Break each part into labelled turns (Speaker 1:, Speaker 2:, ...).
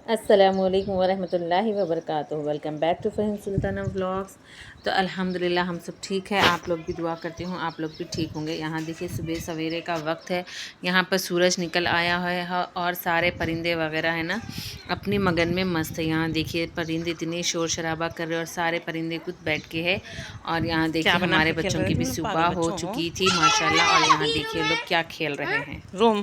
Speaker 1: السلام علیکم ورحمۃ اللہ وبرکاتہ۔ ویلکم بیک ٹو فہم سلطانہ ولاگس۔ تو الحمدللہ ہم سب ٹھیک ہے، آپ لوگ بھی دعا کرتی ہوں آپ لوگ بھی ٹھیک ہوں گے۔ یہاں دیکھیے صبح سویرے کا وقت ہے، یہاں پر سورج نکل آیا ہے اور سارے پرندے وغیرہ ہیں نا اپنی مگن میں مست ہے۔ یہاں دیکھیے پرندے اتنے شور شرابہ کر رہے اور سارے پرندے خود بیٹھ کے ہے، اور یہاں دیکھیے ہمارے بچوں کی بھی صبح ہو چکی تھی ماشاءاللہ، اور یہاں دیکھیے لوگ کیا کھیل رہے ہیں۔
Speaker 2: روم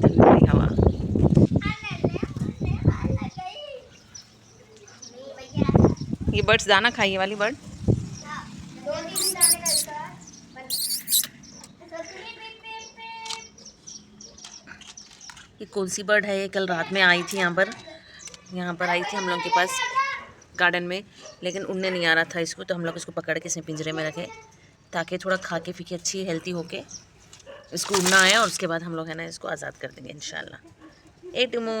Speaker 1: ٹھنڈی ہوا۔ یہ برڈس دانا کھائیے والی برڈ، یہ کون سی برڈ ہے؟ یہ کل رات میں آئی تھی یہاں پر آئی تھی ہم لوگ کے پاس گارڈن میں، لیکن اڑنے نہیں آ رہا تھا اس کو، تو ہم لوگ اس کو پکڑ کے اسے پنجرے میں رکھے تاکہ تھوڑا کھا کے پی کے اچھی ہیلتھی ہو کے اس کو اڑنا آیا، اور اس کے بعد ہم لوگ ہے نا اس کو آزاد کر دیں گے انشاءاللہ۔ اے ٹمو،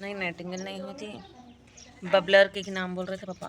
Speaker 1: نہیں نائٹنگل نہیں ہوتی، ببلر کے نام بول رہے تھے پاپا۔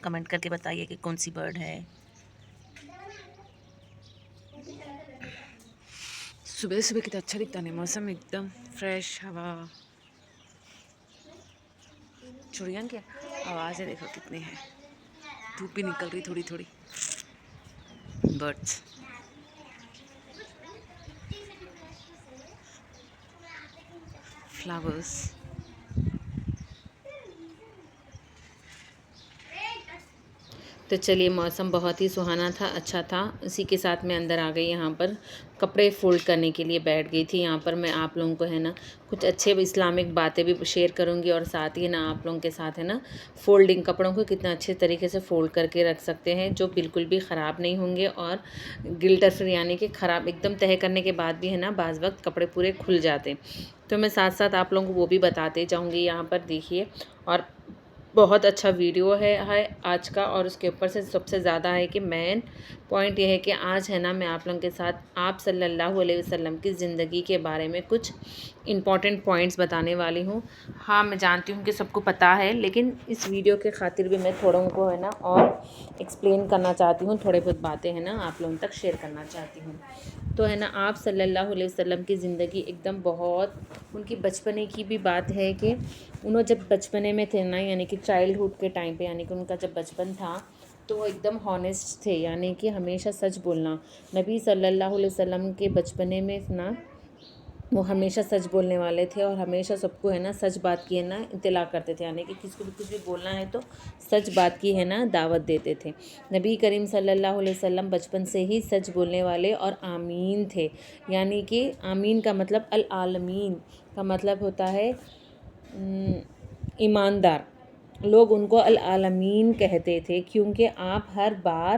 Speaker 1: کمنٹ کر کے بتائیے کہ کون سی برڈ ہے۔ صبح صبح کتنا اچھا دکھتا ہے موسم، ایک دم فریش ہوا، چڑیاں کی آوازیں دیکھو کتنی ہے، دھوپ بھی نکل رہی تھوڑی تھوڑی، برڈس۔ فلاورس، تو چلیے موسم بہت ہی سہانا تھا، اچھا تھا، اسی کے ساتھ میں اندر آ گئی، یہاں پر کپڑے فولڈ کرنے کے لیے بیٹھ گئی تھی۔ یہاں پر میں آپ لوگوں کو ہے نا کچھ اچھے اسلامک باتیں بھی شیئر کروں گی، اور ساتھ ہی نا آپ لوگوں کے ساتھ ہے نا فولڈنگ کپڑوں کو کتنا اچھے طریقے سے فولڈ کر کے رکھ سکتے ہیں جو بالکل بھی خراب نہیں ہوں گے، اور گلٹر فری، یعنی کہ خراب ایک دم تہہ کرنے کے بعد بھی ہے نا بعض وقت کپڑے پورے کھل جاتے ہیں، تو میں ساتھ ساتھ آپ لوگوں کو وہ بھی بتاتے جاؤں گی۔ یہاں پر دیکھیے، اور بہت اچھا ویڈیو ہے آج کا، اور اس کے اوپر سے سب سے زیادہ ہے کہ مین پوائنٹ یہ ہے کہ آج ہے نا میں آپ لوگوں کے ساتھ آپ صلی اللہ علیہ وسلم کی زندگی کے بارے میں کچھ امپورٹنٹ پوائنٹس بتانے والی ہوں۔ ہاں میں جانتی ہوں کہ سب کو پتہ ہے، لیکن اس ویڈیو کے خاطر بھی میں تھوڑوں کو ہے نا اور ایکسپلین کرنا چاہتی ہوں، تھوڑے بہت باتیں ہیں نا آپ لوگوں تک شیئر کرنا چاہتی ہوں۔ تو ہے نا آپ صلی اللہ علیہ وسلم کی زندگی ایک دم بہت، ان کی بچپنے کی بھی بات ہے کہ انہوں جب بچپنے میں تھے نا، یعنی کہ چائلڈہڈ کے ٹائم پہ، یعنی کہ ان کا جب بچپن تھا تو وہ ایک دم ہانیسٹ تھے، یعنی کہ ہمیشہ سچ بولنا۔ نبی صلی اللہ علیہ وسلم کے بچپنے میں نا وہ ہمیشہ سچ بولنے والے تھے، اور ہمیشہ سب کو ہے نا سچ بات کی ہے نا اطلاع کرتے تھے، یعنی کہ کسی کو بھی کچھ بھی بولنا ہے تو سچ بات کی ہے نا دعوت دیتے تھے۔ نبی کریم صلی اللہ علیہ وسلم بچپن سے ہی سچ بولنے والے اور آمین تھے، یعنی کہ آمین کا مطلب العالمین کا مطلب ہوتا ہے ایماندار، لوگ ان کو العالمین کہتے تھے، کیونکہ آپ ہر بار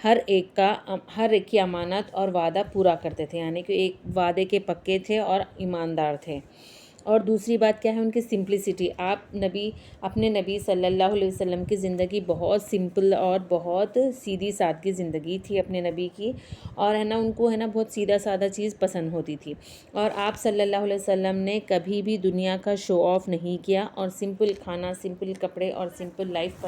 Speaker 1: ہر ایک کی امانت اور وعدہ پورا کرتے تھے، یعنی کہ ایک وعدے کے پکے تھے اور ایماندار تھے۔ اور دوسری بات کیا ہے ان کی سمپلسٹی، اپنے نبی صلی اللہ علیہ وسلم کی زندگی بہت سمپل اور بہت سیدھی سادگی زندگی تھی اپنے نبی کی، اور ہے نا ان کو ہے نا بہت سیدھا سادہ چیز پسند ہوتی تھی، اور آپ صلی اللہ علیہ وسلم نے کبھی بھی دنیا کا شو آف نہیں کیا، اور سمپل کھانا، سمپل کپڑے اور سمپل لائف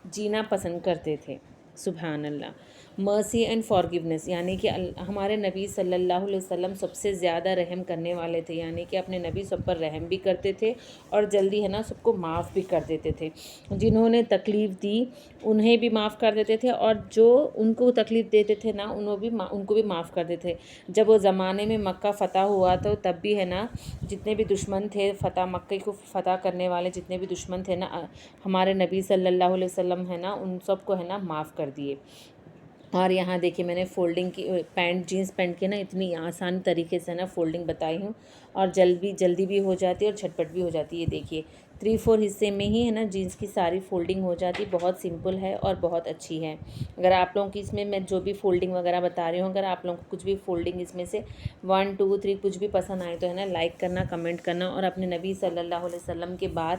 Speaker 1: جینا پسند کرتے تھے۔ سبحان اللہ۔ مرسی اینڈ فارگیونیس، یعنی کہ ہمارے نبی صلی اللہ علیہ وسلم سب سے زیادہ رحم کرنے والے تھے، یعنی کہ اپنے نبی سب پر رحم بھی کرتے تھے اور جلدی ہے نا سب کو معاف بھی کر دیتے تھے، جنہوں نے تکلیف دی انہیں بھی معاف کر دیتے تھے، اور جو ان کو تکلیف دیتے تھے نا ان کو بھی معاف کر دیتے تھے۔ جب وہ زمانے میں مکہ فتح ہوا تو تب بھی ہے نا جتنے بھی دشمن تھے، مکہ کو فتح کرنے والے جتنے بھی دشمن تھے نا، ہمارے نبی صلی اللہ علیہ وسلم ہے نا ان سب کو ہے نا معاف کر دیے۔ اور یہاں دیکھیے میں نے فولڈنگ کی پینٹ جینس پینٹ کے نا اتنی آسان طریقے سے نا فولڈنگ بتائی ہوں، اور جلدی بھی ہو جاتی ہے اور جھٹپٹ بھی ہو جاتی ہے. دیکھیے 3/4 حصے میں ہی ہے نا جینس کی ساری فولڈنگ ہو جاتی. بہت سمپل ہے اور بہت اچھی ہے. اگر آپ لوگوں کی اس میں جو بھی فولڈنگ وغیرہ بتا رہی ہوں، اگر آپ لوگوں کو کچھ بھی فولڈنگ اس میں سے 1 2 3 کچھ بھی پسند آئے تو ہے نا لائک کرنا، کمنٹ کرنا. اور اپنے نبی صلی اللہ علیہ وسلم کے بعد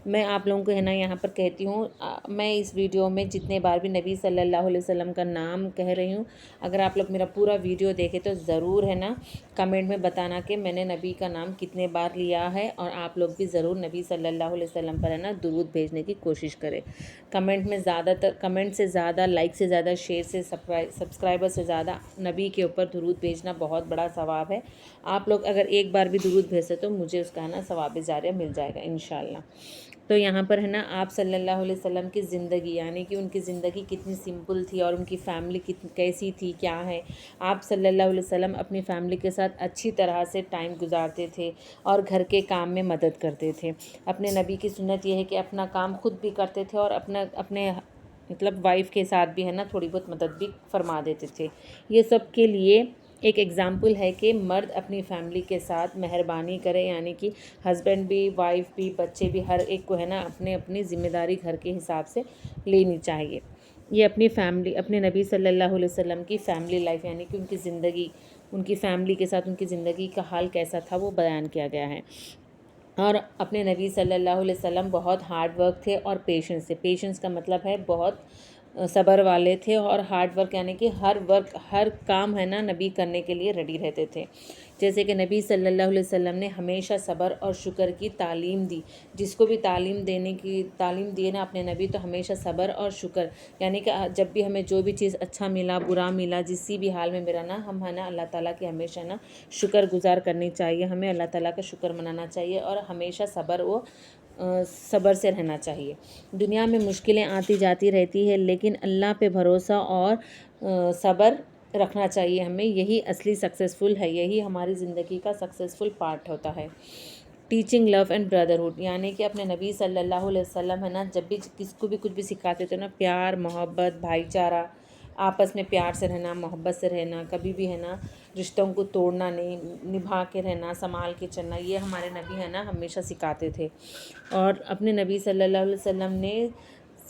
Speaker 1: میں آپ لوگوں کو ہے نا یہاں پر کہتی ہوں، میں اس ویڈیو میں جتنے بار بھی نبی صلی اللہ علیہ وسلم کا نام کہہ رہی ہوں، اگر آپ لوگ میرا پورا ویڈیو دیکھیں تو ضرور ہے نا کمنٹ میں بتانا کہ میں نے نبی کا نام کتنے بار لیا ہے. اور آپ لوگ بھی ضرور نبی صلی اللہ علیہ وسلم پر ہے نا درود بھیجنے کی کوشش کریں. کمنٹ میں زیادہ تر، کمنٹ سے زیادہ، لائک سے زیادہ، شیئر سے، سبسکرائبر سے زیادہ نبی کے اوپر درود بھیجنا بہت بڑا ثواب ہے. آپ لوگ اگر ایک بار بھی درود بھیجتے تو مجھے اس کا نا ثواب جاریہ مل جائے گا انشاءاللہ. تو یہاں پر ہے نا آپ صلی اللہ علیہ وسلم کی زندگی، یعنی کہ ان کی زندگی کتنی سمپل تھی اور ان کی فیملی کیسی تھی، کیا ہے. آپ صلی اللہ علیہ وسلم اپنی فیملی کے ساتھ اچھی طرح سے ٹائم گزارتے تھے اور گھر کے کام میں مدد کرتے تھے. اپنے نبی کی سنت یہ ہے کہ اپنا کام خود بھی کرتے تھے اور اپنے مطلب وائف کے ساتھ بھی ہے نا تھوڑی بہت مدد بھی فرما دیتے تھے. یہ سب کے لیے ایک ایگزامپل ہے کہ مرد اپنی فیملی کے ساتھ مہربانی کرے، یعنی کہ ہسبینڈ بھی، وائف بھی، بچے بھی، ہر ایک کو ہے نا اپنی ذمہ داری گھر کے حساب سے لینی چاہیے. یہ اپنی فیملی، اپنے نبی صلی اللہ علیہ وسلم کی فیملی لائف، یعنی کہ ان کی زندگی، ان کی فیملی کے ساتھ ان کی زندگی کا حال کیسا تھا وہ بیان کیا گیا ہے. اور اپنے نبی صلی اللہ علیہ وسلم بہت ہارڈ ورک تھے اور پیشنس تھے. پیشنس کا مطلب ہے بہت صبر والے تھے، اور ہارڈ ورک یعنی کہ ہر کام ہے نا نبی کرنے کے لیے ریڈی رہتے تھے. جیسے کہ نبی صلی اللہ علیہ وسلم نے ہمیشہ صبر اور شکر کی تعلیم دی. جس کو بھی تعلیم دی نا اپنے نبی، تو ہمیشہ صبر اور شکر، یعنی کہ جب بھی ہمیں جو بھی چیز اچھا ملا، برا ملا، جسی بھی حال میں میرا نا، ہم ہے نا اللہ تعالیٰ کی ہمیشہ نا شکر گزار کرنی چاہیے. ہمیں اللہ تعالیٰ کا شکر منانا چاہیے اور ہمیشہ صبر سے رہنا چاہیے. دنیا میں مشکلیں آتی جاتی رہتی ہے، لیکن اللہ پہ بھروسہ اور صبر رکھنا چاہیے ہمیں. یہی اصلی سکسیزفل ہے، یہی ہماری زندگی کا سکسیزفل پارٹ ہوتا ہے. ٹیچنگ لو اینڈ بردرہڈ، یعنی کہ اپنے نبی صلی اللہ علیہ وسلم ہے نا جب بھی کس کو بھی کچھ بھی سکھاتے تھے نا، پیار، محبت، بھائی چارہ، آپس میں پیار سے رہنا، محبت سے رہنا، کبھی بھی ہے نا رشتوں کو توڑنا نہیں، نبھا کے رہنا، سنبھال کے چلنا، یہ ہمارے نبی ہے نا ہمیشہ سکھاتے تھے. اور اپنے نبی صلی اللہ علیہ وسلم نے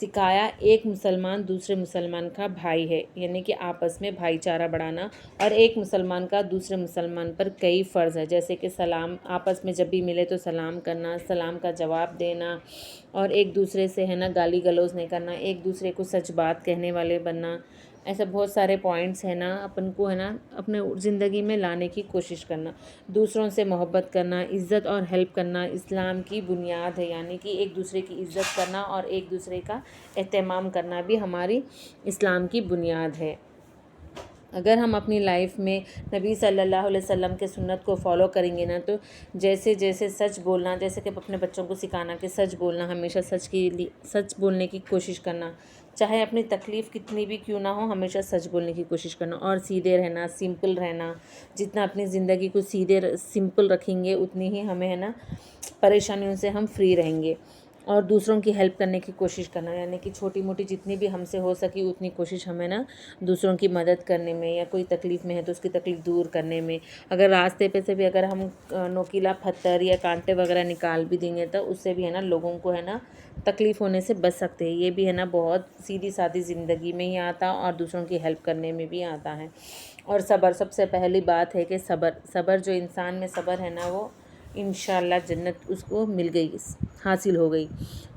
Speaker 1: سکھایا ایک مسلمان دوسرے مسلمان کا بھائی ہے، یعنی کہ آپس میں بھائی چارہ بڑھانا، اور ایک مسلمان کا دوسرے مسلمان پر کئی فرض ہے، جیسے کہ سلام، آپس میں جب بھی ملے تو سلام کرنا، سلام کا جواب دینا، اور ایک دوسرے سے ہے نا گالی گلوز نہیں کرنا، ایک دوسرے کو سچ بات کہنے والے بننا. ایسا بہت سارے پوائنٹس ہیں نا اپن کو ہے نا اپنے زندگی میں لانے کی کوشش کرنا. دوسروں سے محبت کرنا، عزت اور ہیلپ کرنا اسلام کی بنیاد ہے، یعنی کہ ایک دوسرے کی عزت کرنا اور ایک دوسرے کا اہتمام کرنا بھی ہماری اسلام کی بنیاد ہے. اگر ہم اپنی لائف میں نبی صلی اللہ علیہ وسلم کے سنت کو فالو کریں گے نا، تو جیسے سچ بولنا، جیسے کہ اپنے بچوں کو سکھانا کہ سچ بولنا، ہمیشہ سچ بولنے کی کوشش کرنا، چاہے اپنی تکلیف کتنی بھی کیوں نہ ہو، ہمیشہ سچ بولنے کی کوشش کرنا، اور سیدھے رہنا، سمپل رہنا. جتنا اپنی زندگی کو سمپل رکھیں گے اتنی ہی ہمیں ہے نا پریشانیوں سے ہم فری رہیں گے. اور دوسروں کی ہیلپ کرنے کی کوشش کرنا، یعنی کہ چھوٹی موٹی جتنی بھی ہم سے ہو سکی اتنی کوشش ہمیں نا دوسروں کی مدد کرنے میں، یا کوئی تکلیف میں ہے تو اس کی تکلیف دور کرنے میں. اگر راستے پہ سے بھی اگر ہم نوکیلا پتھر یا کانٹے وغیرہ نکال بھی دیں گے تو اس سے بھی ہے نا لوگوں کو ہے نا تکلیف ہونے سے بچ سکتے ہیں. یہ بھی ہے نا بہت سیدھی سادھی زندگی میں ہی آتا اور دوسروں کی ہیلپ کرنے میں بھی آتا ہے. اور صبر، سب سے پہلی بات ہے کہ صبر جو انسان میں صبر ہے نا وہ انشاءاللہ جنت اس کو مل گئی، حاصل ہو گئی.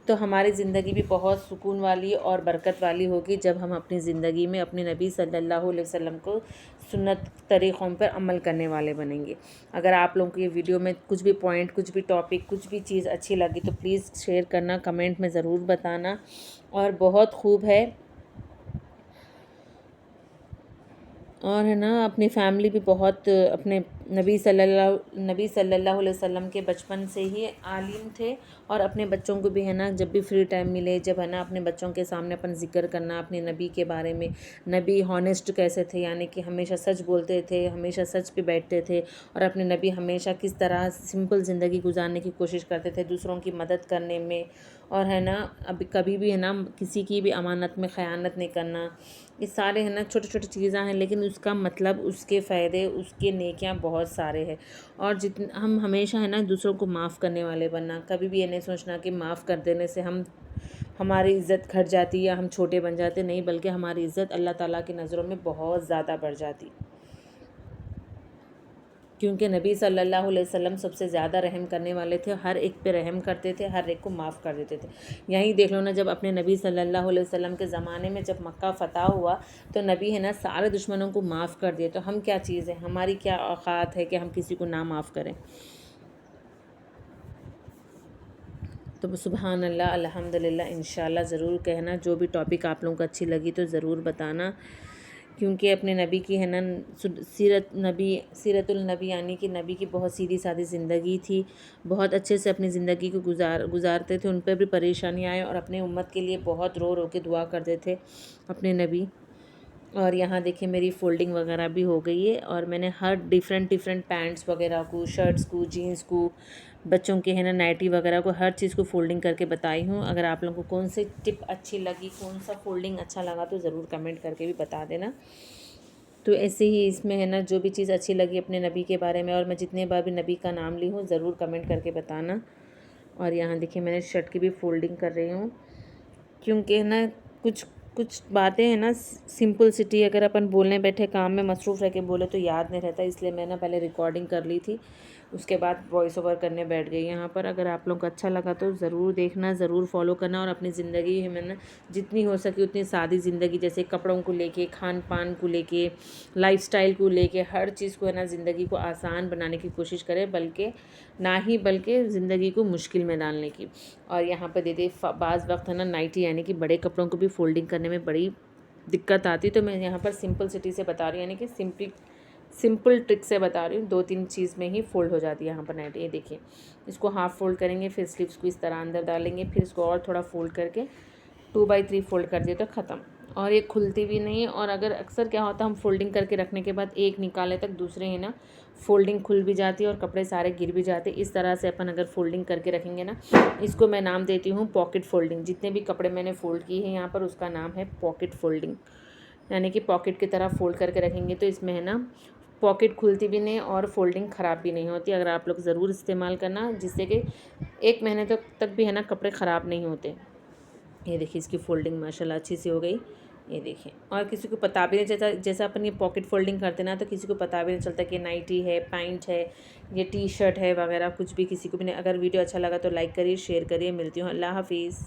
Speaker 1: تو ہماری زندگی بھی بہت سکون والی اور برکت والی ہوگی جب ہم اپنی زندگی میں اپنے نبی صلی اللہ علیہ وسلم کو سنت طریقوں پر عمل کرنے والے بنیں گے. اگر آپ لوگوں کو یہ ویڈیو میں کچھ بھی پوائنٹ، کچھ بھی ٹاپک، کچھ بھی چیز اچھی لگی تو پلیز شیئر کرنا، کمنٹ میں ضرور بتانا. اور بہت خوب ہے، اور ہے نا اپنی فیملی بھی بہت، اپنے نبی صلی اللہ علیہ وسلم کے بچپن سے ہی عالم تھے، اور اپنے بچوں کو بھی ہے نا جب بھی فری ٹائم ملے، جب ہے نا اپنے بچوں کے سامنے اپن ذکر کرنا اپنے نبی کے بارے میں، نبی ہانیسٹ کیسے تھے، یعنی کہ ہمیشہ سچ بولتے تھے، ہمیشہ سچ پہ بیٹھتے تھے، اور اپنے نبی ہمیشہ کس طرح سمپل زندگی گزارنے کی کوشش کرتے تھے، دوسروں کی مدد کرنے میں، اور ہے نا اب کبھی بھی ہے نا کسی کی بھی امانت میں خیانت نہیں کرنا. یہ سارے ہے نا چھوٹی چھوٹی چیزاں ہیں، لیکن اس کا مطلب، اس کے فائدے، اس کے نیکیاں بہت سارے ہیں. اور ہم ہمیشہ ہے نا دوسروں کو معاف کرنے والے بننا، کبھی بھی یہ نہیں سوچنا کہ معاف کر دینے سے ہماری عزت گھٹ جاتی یا ہم چھوٹے بن جاتے، نہیں، بلکہ ہماری عزت اللہ تعالیٰ کی نظروں میں بہت زیادہ بڑھ جاتی، کیونکہ نبی صلی اللہ علیہ وسلم سب سے زیادہ رحم کرنے والے تھے، ہر ایک پہ رحم کرتے تھے، ہر ایک کو معاف کر دیتے تھے. یہیں دیکھ لو نا، جب اپنے نبی صلی اللہ علیہ وسلم کے زمانے میں جب مکہ فتح ہوا تو نبی ہے نا سارے دشمنوں کو معاف کر دیے. تو ہم کیا چیز ہے، ہماری کیا اوقات ہے کہ ہم کسی کو نہ معاف کریں. تو سبحان اللہ، الحمدللہ. انشاءاللہ ضرور کہنا جو بھی ٹاپک آپ لوگوں کو اچھی لگی تو ضرور بتانا، کیونکہ اپنے نبی کی ہے نا سیرت النبی، یعنی کہ نبی کی بہت سیدھی سادھی زندگی تھی، بہت اچھے سے اپنی زندگی کو گزارتے تھے. ان پہ بھی پریشانی آئے اور اپنے امت کے لیے بہت رو رو کے دعا کرتے تھے اپنے نبی. اور یہاں دیکھیں میری فولڈنگ وغیرہ بھی ہو گئی ہے، اور میں نے ہر ڈیفرنٹ پینٹس وغیرہ کو، شرٹس کو، جینس کو، بچوں کے ہے نا نائٹی وغیرہ کو، ہر چیز کو فولڈنگ کر کے بتائی ہوں. اگر آپ لوگوں کو کون سی ٹپ اچھی لگی، کون سا فولڈنگ اچھا لگا تو ضرور کمنٹ کر کے بھی بتا دینا. تو ایسے ہی اس میں ہے نا جو بھی چیز اچھی لگی اپنے نبی کے بارے میں، اور میں جتنے بار بھی نبی کا نام لی ہوں ضرور کمنٹ کر کے بتانا. اور یہاں دیکھیں میں نے شرٹ کی بھی فولڈنگ کر رہی ہوں، کیونکہ نا کچھ باتیں ہیں نا سمپل سٹی، اگر اپن بولنے بیٹھے کام میں مصروف رہ کے بولے تو یاد نہیں رہتا، اس لیے میں نے پہلے ریکارڈنگ کر لی تھی، اس کے بعد وائس اوور کرنے بیٹھ گئی یہاں پر. اگر آپ لوگوں کو اچھا لگا تو ضرور دیکھنا، ضرور فالو کرنا، اور اپنی زندگی میں نا جتنی ہو سکے اتنی سادی زندگی، جیسے کپڑوں کو لے کے، کھان پان کو لے کے، لائف سٹائل کو لے کے، ہر چیز کو ہے نا زندگی کو آسان بنانے کی کوشش کرے، بلکہ زندگی کو مشکل میں ڈالنے کی. اور یہاں پہ دیکھیں بعض وقت ہے نا نائٹی یعنی کہ بڑے کپڑوں کو بھی فولڈنگ کرنے میں بڑی دقت آتی، تو میں یہاں پر سمپل سٹی سے بتا رہی ہوں، یعنی کہ سمپل ٹرک سے بتا رہی ہوں. 2-3 چیز میں ہی فولڈ ہو جاتی ہے یہاں پر نائٹی. یہ دیکھیں اس کو ہاف فولڈ کریں گے، پھر سلیوز کو اس طرح اندر ڈالیں گے، پھر اس کو اور تھوڑا فولڈ کر کے 2/3 فولڈ کر دیے تو ختم. اور یہ کھلتی بھی نہیں ہے. اور اگر اکثر کیا ہوتا ہے ہم فولڈنگ کر کے رکھنے کے بعد ایک نکالے تک دوسرے ہے نا فولڈنگ کھل بھی جاتی ہے اور کپڑے سارے گر بھی جاتے. اس طرح سے اپن اگر فولڈنگ کر کے رکھیں گے نا، اس کو میں نام دیتی ہوں پاکٹ فولڈنگ. جتنے بھی کپڑے میں نے فولڈ کیے ہیں یہاں پر اس کا نام ہے پاکٹ فولڈنگ، یعنی کہ پاکٹ کی طرح فولڈ کر کے رکھیں گے تو اس میں ہے نا پاکٹ کھلتی بھی نہیں اور فولڈنگ خراب بھی نہیں ہوتی. اگر آپ لوگ ضرور استعمال کرنا، جس سے کہ 1 مہینے تک بھی ہے نا کپڑے خراب نہیں ہوتے. یہ دیکھیے اس کی فولڈنگ ماشاءاللہ اچھی سی ہو گئی. یہ دیکھیں، اور کسی کو پتہ بھی نہیں چلتا، جیسا اپن یہ پاکٹ فولڈنگ کرتے نا تو کسی کو پتہ بھی نہیں چلتا کہ نائٹی ہے، پینٹ ہے، یہ ٹی شرٹ ہے وغیرہ، کچھ بھی کسی کو بھی نہیں. اگر ویڈیو اچھا لگا تو لائک کریے، شیئر کریے. ملتی ہوں، اللہ حافظ.